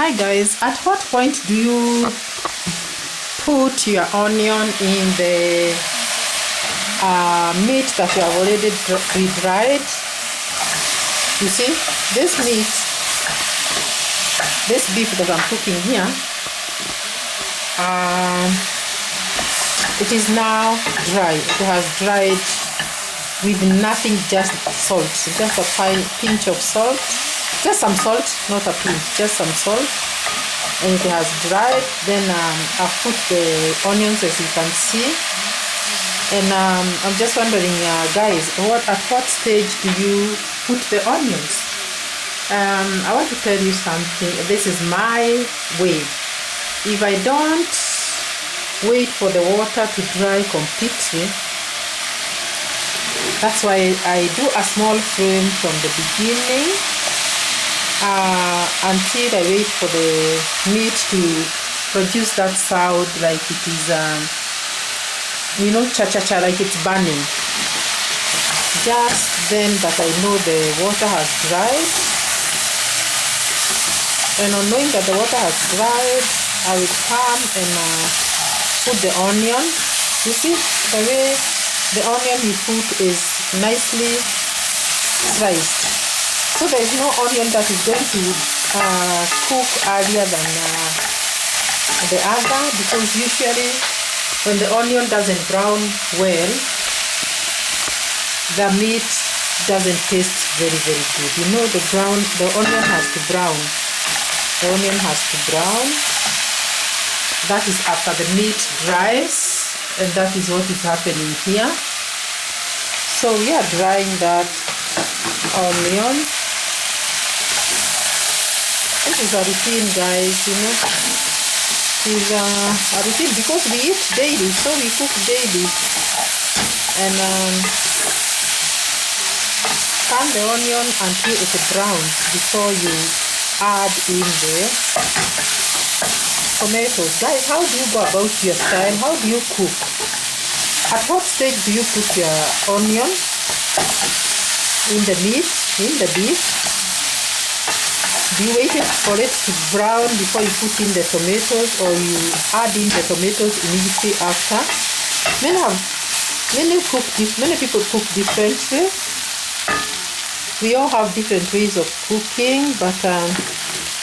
Hi guys, at what point do you put your onion in the meat that you have already pre-dried? You see, this meat, this beef that I'm cooking here, it is now dry. It has dried with nothing, just salt, just a fine pinch of salt. Just some salt, not a pinch, just some salt, and it has dried. Then I've put the onions, as you can see, and I'm just wondering, guys, at what stage do you put the onions? I want to tell you something. This is my way. If I don't wait for the water to dry completely, that's why I do a small flame from the beginning until I wait for the meat to produce that sound, like it is, cha-cha-cha, like it's burning. Just then that I know the water has dried. And on knowing that the water has dried, I will come and put the onion. You see, the way the onion you put is nicely sliced. So there is no onion that is going to cook earlier than the other, because usually when the onion doesn't brown well, the meat doesn't taste very good. You know, the onion has to brown. The onion has to brown. That is after the meat dries, and that is what is happening here. So we are drying that onion. This is a routine, guys, you know. It is a routine because we eat daily, so we cook daily. And pan the onion until it browns before you add in the tomatoes. Guys, how do you go about your style? How do you cook? At what stage do you put your onion in the meat, in the beef? Do you wait for it to brown before you put in the tomatoes, or you add in the tomatoes immediately after? Many people cook differently. We all have different ways of cooking, but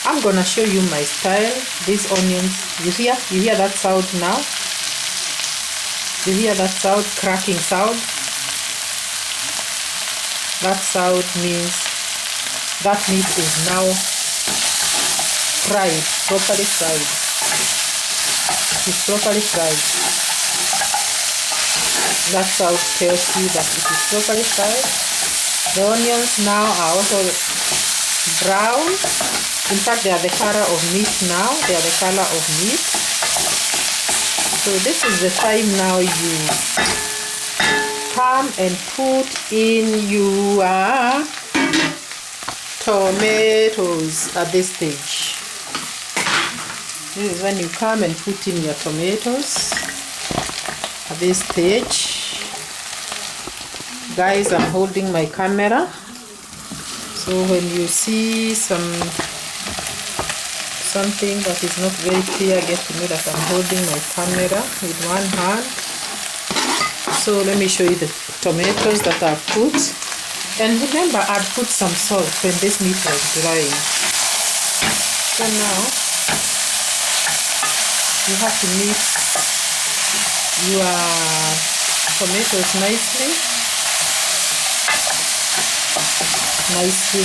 I'm gonna show you my style. These onions, you hear that sound now? You hear that sound, cracking sound? That sound means that meat is now fried, properly fried. It is properly fried. That sound tells you that it is properly fried. The onions now are also brown. In fact, they are the color of meat now. They are the color of meat. So this is the time now you come and put in your tomatoes at this stage. This is when you come and put in your tomatoes at this stage. Guys, I'm holding my camera, so when you see something that is not very clear, get to know that I'm holding my camera with one hand. So let me show you the tomatoes that I've put. And remember, I'd put some salt when this meat was drying. So now you have to mix your tomatoes nicely. Nicely.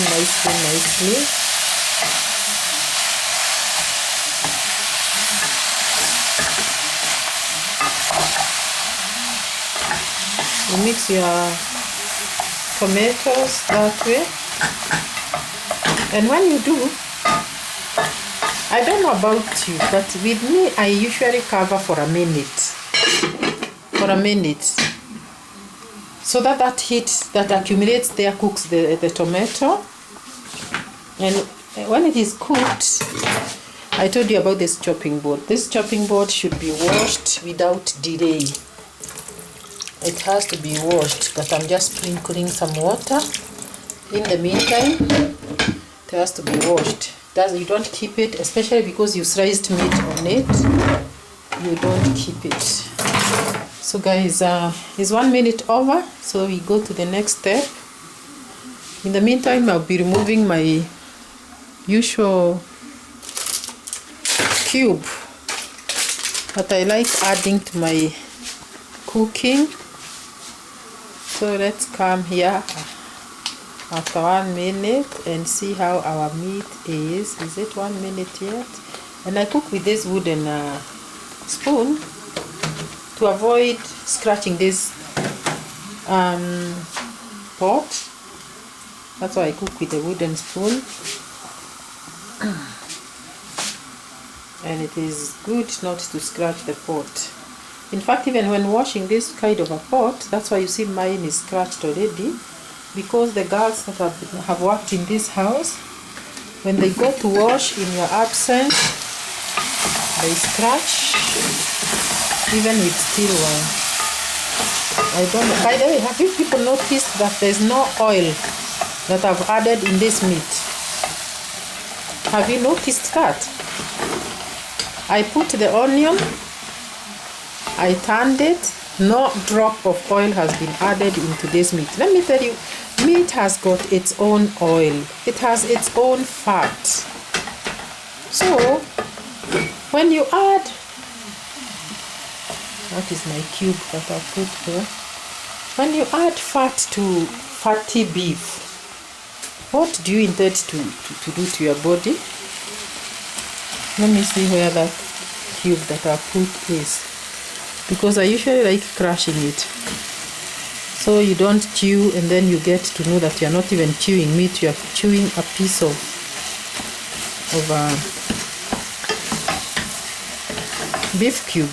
You mix your tomatoes that way, and when you do, I don't know about you, but with me I usually cover for a minute, so that heat that accumulates there cooks the tomato. And when it is cooked, I told you about this chopping board. This chopping board should be washed without delay. It has to be washed, but I'm just sprinkling some water. In the meantime, it has to be washed. you don't keep it, especially because you sliced meat on it. You don't keep it. So guys, it's 1 minute over, so we go to the next step. In the meantime, I'll be removing my usual cube that I like adding to my cooking. So let's come here after 1 minute and see how our meat is. Is it 1 minute yet? And I cook with this wooden spoon to avoid scratching this pot. That's why I cook with a wooden spoon. And it is good not to scratch the pot. In fact, even when washing this kind of a pot, that's why you see mine is scratched already, because the girls that have worked in this house, when they go to wash in your absence, they scratch even with steel wire. I don't know. By the way, have you people noticed that there's no oil that I've added in this meat? Have you noticed that? I put the onion, I turned it, no drop of oil has been added into this meat. Let me tell you, meat has got its own oil, it has its own fat. So when you add, what is my cube that I put here? When you add fat to fatty beef, what do you intend to do to your body? Let me see where that cube that I put is, because I usually like crushing it, so you don't chew and then you get to know that you're not even chewing meat, you're chewing a piece of beef cube.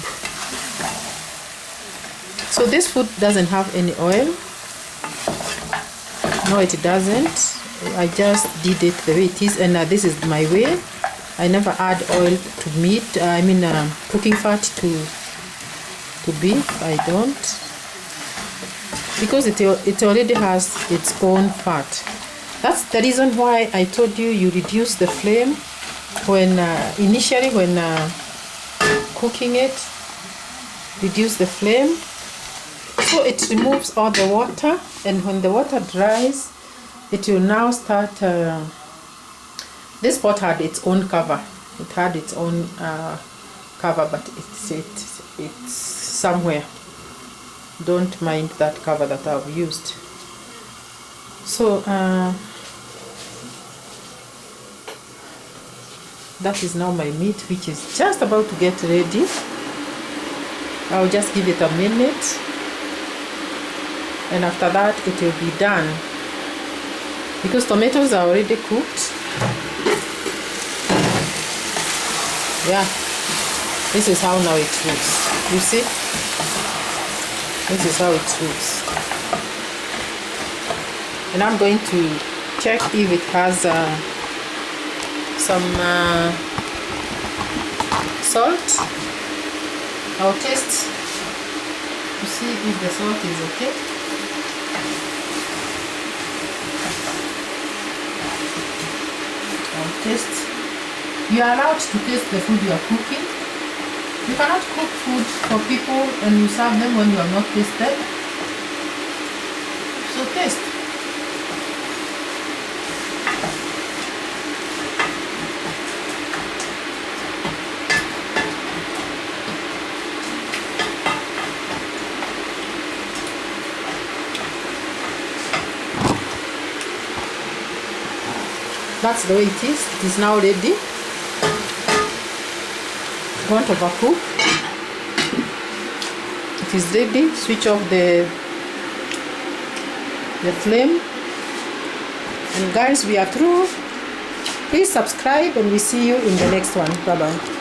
So this food doesn't have any oil. No, it doesn't. I just did it the way it is, and this is my way. I never add oil to meat, cooking fat to beef. I don't, because it already has its own fat. That's the reason why I told you reduce the flame when initially when cooking it. Reduce the flame so it removes all the water, and when the water dries, it will now start. This pot had its own cover. It had its own cover, but it's somewhere. Don't mind that cover that I've used. So that is now my meat, which is just about to get ready. I'll just give it a minute, and after that it will be done, because tomatoes are already cooked. Yeah, this is how now it looks. You see, this is how it looks. And I'm going to check if it has some salt. I'll taste to see if the salt is okay. I'll taste. You are allowed to taste the food you are cooking. You cannot cook food for people and you serve them when you have not tasted. So taste. That's the way it is. It is now ready. Don't overcook. It is ready. Switch off the flame. And guys, we are through. Please subscribe and we see you in the next one. Bye bye.